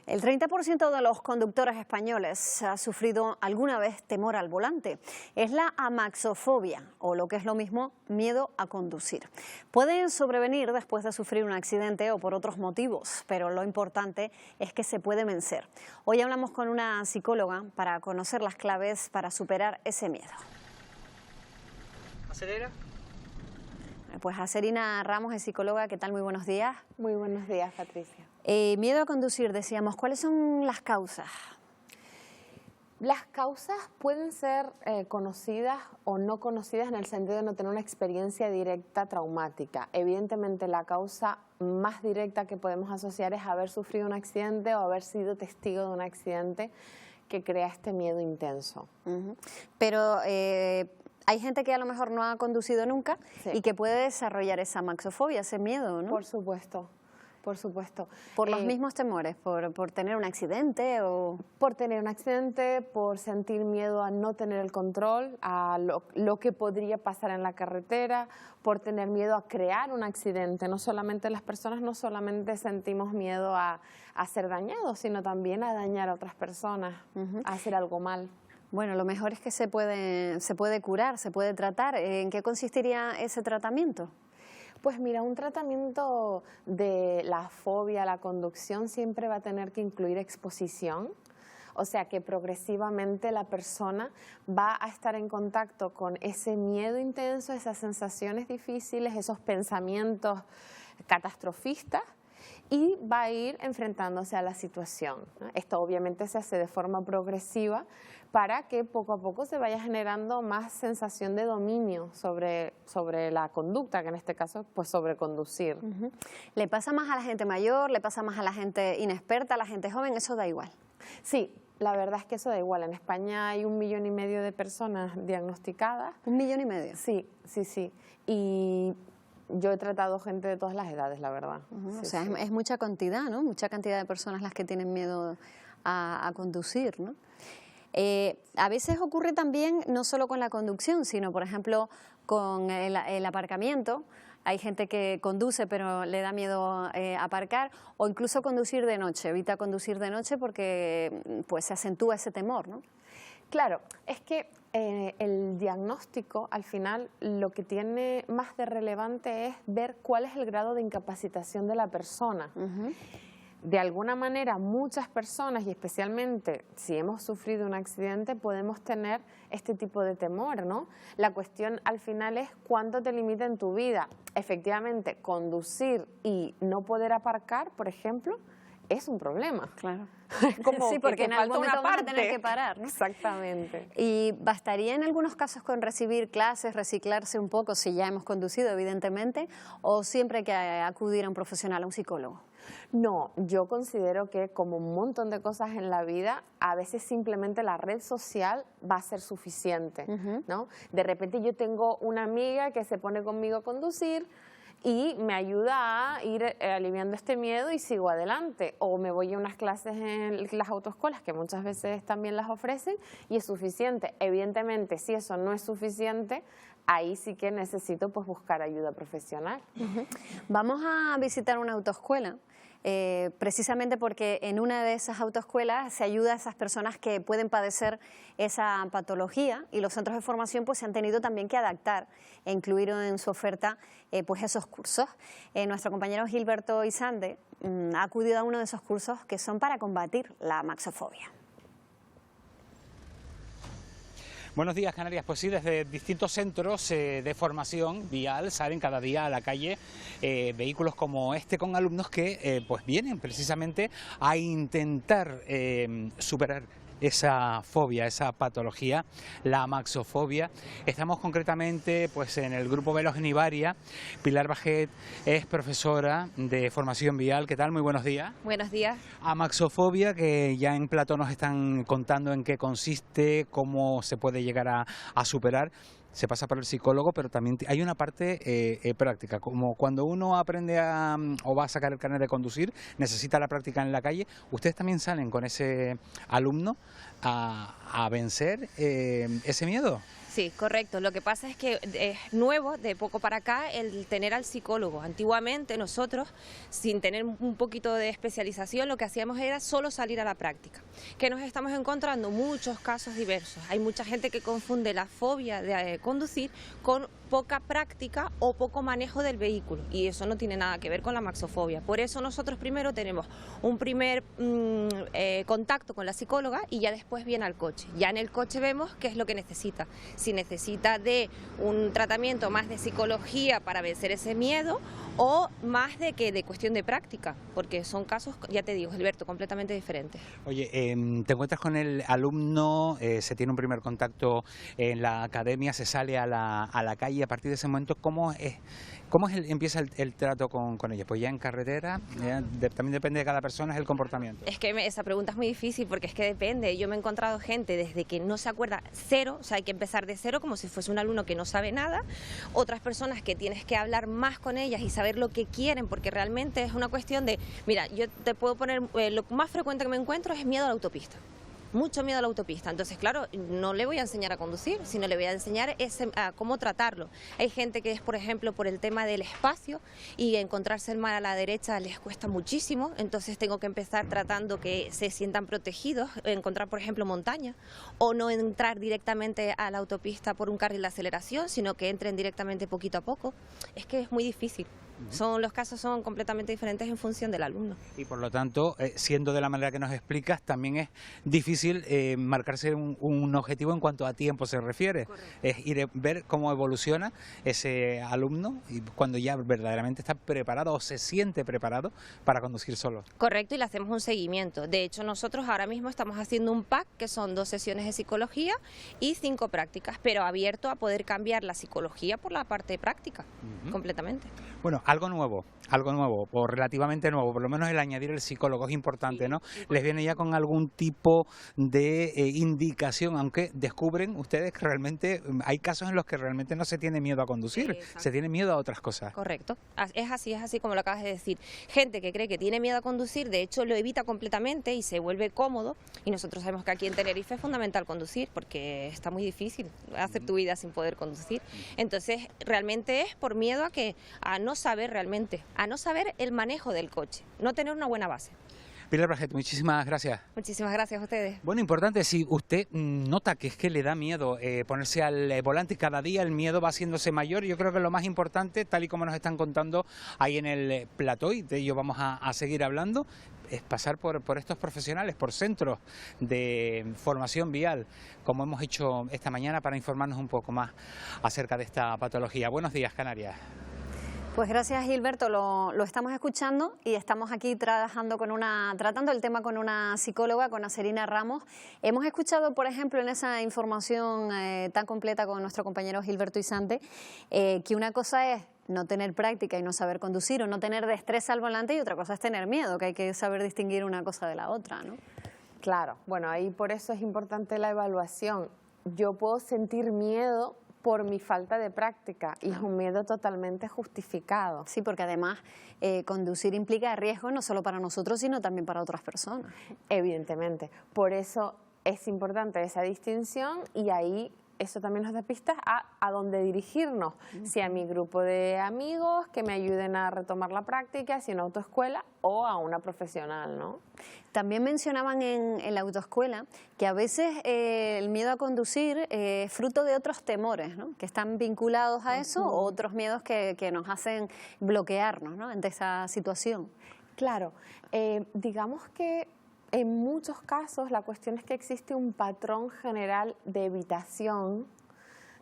El 30% de los conductores españoles ha sufrido alguna vez temor al volante. Es la amaxofobia, o lo que es lo mismo, miedo a conducir. Pueden sobrevenir después de sufrir un accidente o por otros motivos, pero lo importante es que se puede vencer. Hoy hablamos con una psicóloga para conocer las claves para superar ese miedo. ¿Acelera? Pues Acerina Ramos es psicóloga. ¿Qué tal? Muy buenos días. Muy buenos días, Patricia. Miedo a conducir, decíamos. ¿Cuáles son las causas? Las causas pueden ser conocidas o no conocidas en el sentido de no tener una experiencia directa traumática. Evidentemente, la causa más directa que podemos asociar es haber sufrido un accidente o haber sido testigo de un accidente que crea este miedo intenso. Pero hay gente que a lo mejor no ha conducido nunca, sí, y que puede desarrollar esa amaxofobia, ese miedo, ¿no? Por supuesto. Por supuesto. ¿Por los mismos temores? ¿Por tener un accidente? O... Por tener un accidente, por sentir miedo a no tener el control, a lo que podría pasar en la carretera, por tener miedo a crear un accidente. No solamente las personas, no solamente sentimos miedo a ser dañados, sino también a dañar a otras personas, a hacer algo mal. Bueno, lo mejor es que se puede curar, se puede tratar. ¿En qué consistiría ese tratamiento? Pues mira, un tratamiento de la fobia a la conducción siempre va a tener que incluir exposición, o sea que progresivamente la persona va a estar en contacto con ese miedo intenso, esas sensaciones difíciles, esos pensamientos catastrofistas, y va a ir enfrentándose a la situación, ¿no? Esto obviamente se hace de forma progresiva para que poco a poco se vaya generando más sensación de dominio sobre la conducta, que en este caso pues sobre conducir. ¿Le pasa más a la gente mayor, le pasa más a la gente inexperta, a la gente joven? ¿Eso da igual? Sí, la verdad es que eso da igual. En España hay 1,5 millones de personas diagnosticadas. ¿1,5 millones? Sí, sí, sí. Y yo he tratado gente de todas las edades, la verdad. O sea, sí. Es mucha cantidad, ¿no? Mucha cantidad de personas las que tienen miedo a conducir, ¿no? A veces ocurre también no solo con la conducción, sino, por ejemplo, con el aparcamiento. Hay gente que conduce pero le da miedo aparcar, o incluso conducir de noche. Evita conducir de noche porque pues, se acentúa ese temor, ¿no? Claro, es que el diagnóstico, al final, lo que tiene más de relevante es ver cuál es el grado de incapacitación de la persona. De alguna manera, muchas personas, y especialmente si hemos sufrido un accidente, podemos tener este tipo de temor, ¿no? La cuestión al final es cuánto te limita en tu vida. Efectivamente, conducir y no poder aparcar, por ejemplo, es un problema. Claro. Es como sí, porque que en algún momento vas a tener que parar, ¿no? Exactamente. ¿Y bastaría en algunos casos con recibir clases, reciclarse un poco si ya hemos conducido, evidentemente, o siempre hay que acudir a un profesional, a un psicólogo? No, yo considero que como un montón de cosas en la vida, a veces simplemente la red social va a ser suficiente, ¿no? De repente yo tengo una amiga que se pone conmigo a conducir y me ayuda a ir aliviando este miedo y sigo adelante. O me voy a unas clases en las autoescuelas, que muchas veces también las ofrecen, y es suficiente. Evidentemente, si eso no es suficiente, ahí sí que necesito pues, buscar ayuda profesional. Vamos a visitar una autoescuela. Precisamente porque en una de esas autoescuelas se ayuda a esas personas que pueden padecer esa patología, y los centros de formación pues se han tenido también que adaptar e incluir en su oferta pues esos cursos. Nuestro compañero Gilberto Isande ha acudido a uno de esos cursos que son para combatir la amaxofobia. Buenos días, Canarias. Pues sí, desde distintos centros de formación vial salen cada día a la calle vehículos como este con alumnos que pues vienen precisamente a intentar superar esa fobia, esa patología, la amaxofobia. Estamos concretamente pues en el grupo Velos en Ibaria. Pilar Bajet es profesora de formación vial. ¿Qué tal? Muy buenos días. Buenos días. Amaxofobia, que ya en Plató nos están contando en qué consiste, cómo se puede llegar a superar. Se pasa por el psicólogo, pero también hay una parte práctica, como cuando uno aprende o va a sacar el carnet de conducir, necesita la práctica en la calle. ¿Ustedes también salen con ese alumno a vencer ese miedo? Sí, correcto. Lo que pasa es que es nuevo, de poco para acá, el tener al psicólogo. Antiguamente nosotros, sin tener un poquito de especialización, lo que hacíamos era solo salir a la práctica. Que nos estamos encontrando muchos casos diversos. Hay mucha gente que confunde la fobia de conducir con poca práctica o poco manejo del vehículo, y eso no tiene nada que ver con la maxofobia. Por eso nosotros primero tenemos un primer contacto con la psicóloga y ya después viene al coche. Ya en el coche vemos qué es lo que necesita. Si necesita de un tratamiento más de psicología para vencer ese miedo o más de cuestión de práctica, porque son casos, ya te digo, Gilberto, completamente diferentes. Oye, te encuentras con el alumno, se tiene un primer contacto en la academia, se sale a la calle, y a partir de ese momento, empieza el trato con ellos? Pues ya en carretera, también depende de cada persona, es el comportamiento. Es que esa pregunta es muy difícil porque es que depende. Yo me he encontrado gente desde que no se acuerda, cero, o sea, hay que empezar de cero como si fuese un alumno que no sabe nada. Otras personas que tienes que hablar más con ellas y saber lo que quieren, porque realmente es una cuestión de, mira, yo te puedo poner, lo más frecuente que me encuentro es miedo a la autopista. Mucho miedo a la autopista. Entonces, claro, no le voy a enseñar a conducir, sino le voy a enseñar a cómo tratarlo. Hay gente que es, por ejemplo, por el tema del espacio y encontrarse el mar a la derecha les cuesta muchísimo, entonces tengo que empezar tratando que se sientan protegidos, encontrar, por ejemplo, montaña, o no entrar directamente a la autopista por un carril de aceleración, sino que entren directamente poquito a poco. Es que es muy difícil. Los casos son completamente diferentes en función del alumno. Y por lo tanto, siendo de la manera que nos explicas, también es difícil marcarse un objetivo en cuanto a tiempo se refiere. Correcto. Es ir a ver cómo evoluciona ese alumno y cuando ya verdaderamente está preparado o se siente preparado para conducir solo. Correcto, y le hacemos un seguimiento. De hecho, nosotros ahora mismo estamos haciendo un pack que son 2 sesiones de psicología y 5 prácticas, pero abierto a poder cambiar la psicología por la parte práctica, completamente. Bueno, algo nuevo, o relativamente nuevo, por lo menos el añadir el psicólogo es importante, ¿no? ¿Les viene ya con algún tipo de indicación, aunque descubren ustedes que realmente hay casos en los que realmente no se tiene miedo a conducir, se tiene miedo a otras cosas? Correcto, es así como lo acabas de decir. Gente que cree que tiene miedo a conducir, de hecho lo evita completamente y se vuelve cómodo, y nosotros sabemos que aquí en Tenerife es fundamental conducir porque está muy difícil hacer tu vida sin poder conducir. Entonces realmente es por miedo a no saber realmente, a no saber el manejo del coche, no tener una buena base. Pilar Braget, muchísimas gracias. Muchísimas gracias a ustedes. Bueno, importante, si usted nota que es que le da miedo ponerse al volante y cada día el miedo va haciéndose mayor, yo creo que lo más importante, tal y como nos están contando ahí en el plató, y de ello vamos a seguir hablando, es pasar por estos profesionales, por centros de formación vial, como hemos hecho esta mañana para informarnos un poco más acerca de esta patología. Buenos días, Canarias. Pues gracias, Gilberto, lo estamos escuchando y estamos aquí tratando el tema con una psicóloga, con Acerina Ramos. Hemos escuchado, por ejemplo, en esa información tan completa con nuestro compañero Gilberto Isante, que una cosa es no tener práctica y no saber conducir o no tener destreza al volante, y otra cosa es tener miedo, que hay que saber distinguir una cosa de la otra, ¿no? Claro, bueno, ahí por eso es importante la evaluación. Yo puedo sentir miedo por mi falta de práctica y es un miedo totalmente justificado. Sí, porque además conducir implica riesgo no solo para nosotros, sino también para otras personas. Evidentemente, por eso es importante esa distinción, y ahí eso también nos da pistas a dónde dirigirnos, si a mi grupo de amigos que me ayuden a retomar la práctica, si en autoescuela o a una profesional, ¿no? También mencionaban en la autoescuela que a veces el miedo a conducir es fruto de otros temores, ¿no?, que están vinculados a eso, o otros miedos que nos hacen bloquearnos, ¿no?, ante esa situación. Claro, digamos que en muchos casos la cuestión es que existe un patrón general de evitación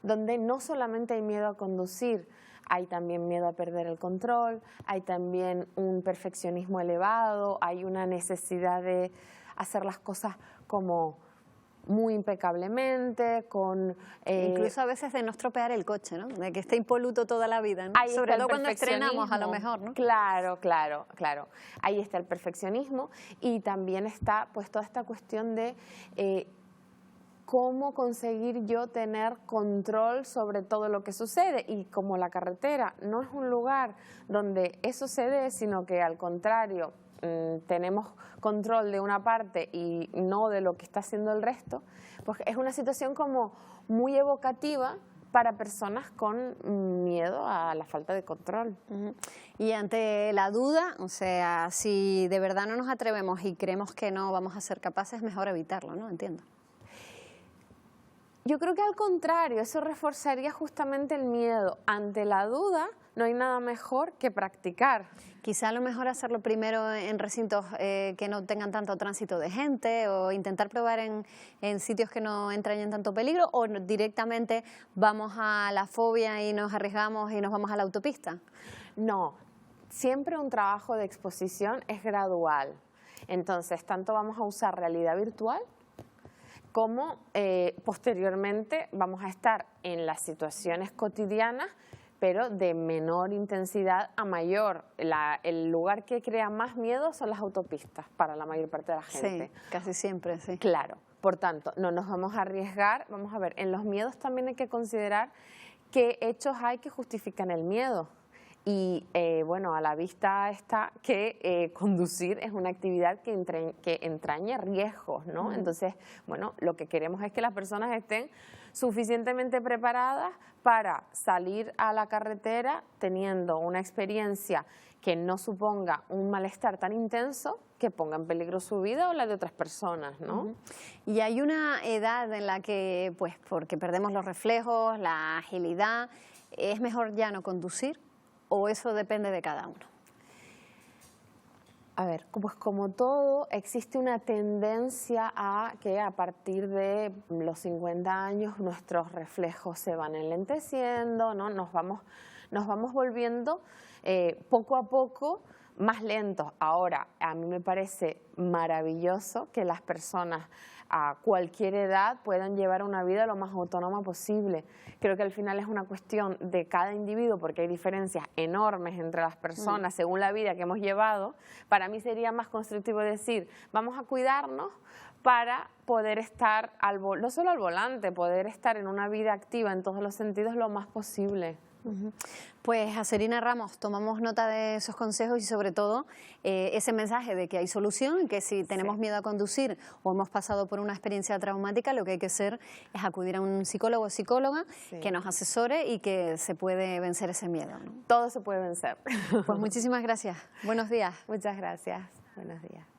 donde no solamente hay miedo a conducir, hay también miedo a perder el control, hay también un perfeccionismo elevado, hay una necesidad de hacer las cosas como muy impecablemente, incluso a veces de no estropear el coche, ¿no?, de que esté impoluto toda la vida, ¿no? Sobre todo cuando estrenamos, a lo mejor, ¿no? Claro. Ahí está el perfeccionismo, y también está pues toda esta cuestión de cómo conseguir yo tener control sobre todo lo que sucede, y como la carretera no es un lugar donde eso se dé, sino que al contrario, tenemos control de una parte y no de lo que está haciendo el resto, pues es una situación como muy evocativa para personas con miedo a la falta de control. Y ante la duda, o sea, si de verdad no nos atrevemos y creemos que no vamos a ser capaces, mejor evitarlo, ¿no? Entiendo. Yo creo que al contrario, eso reforzaría justamente el miedo. Ante la duda, no hay nada mejor que practicar. Quizá a lo mejor hacerlo primero en recintos que no tengan tanto tránsito de gente, o intentar probar en sitios que no entrañen tanto peligro, o directamente vamos a la fobia y nos arriesgamos y nos vamos a la autopista. No, siempre un trabajo de exposición es gradual. Entonces, tanto vamos a usar realidad virtual como posteriormente vamos a estar en las situaciones cotidianas, pero de menor intensidad a mayor. El lugar que crea más miedo son las autopistas para la mayor parte de la gente. Sí, casi siempre, sí. Claro, por tanto, no nos vamos a arriesgar. Vamos a ver, en los miedos también hay que considerar qué hechos hay que justifican el miedo. Y bueno, a la vista está que conducir es una actividad que entraña riesgos, ¿no? Entonces, bueno, lo que queremos es que las personas estén suficientemente preparadas para salir a la carretera teniendo una experiencia que no suponga un malestar tan intenso que ponga en peligro su vida o la de otras personas, ¿no? Y hay una edad en la que, pues, porque perdemos los reflejos, la agilidad, ¿es mejor ya no conducir? ¿O eso depende de cada uno? A ver, pues como todo, existe una tendencia a que a partir de los 50 años nuestros reflejos se van enlenteciendo, ¿no? Nos vamos volviendo poco a poco más lentos. Ahora, a mí me parece maravilloso que las personas a cualquier edad puedan llevar una vida lo más autónoma posible. Creo que al final es una cuestión de cada individuo, porque hay diferencias enormes entre las personas según la vida que hemos llevado. Para mí sería más constructivo decir, vamos a cuidarnos para poder estar, no solo al volante, poder estar en una vida activa en todos los sentidos lo más posible. Pues, Acerina Ramos, tomamos nota de esos consejos y sobre todo ese mensaje de que hay solución y que si tenemos miedo a conducir o hemos pasado por una experiencia traumática, lo que hay que hacer es acudir a un psicólogo o psicóloga que nos asesore y que se puede vencer ese miedo, ¿no? Todo se puede vencer. Pues muchísimas gracias. Buenos días. Muchas gracias. Buenos días.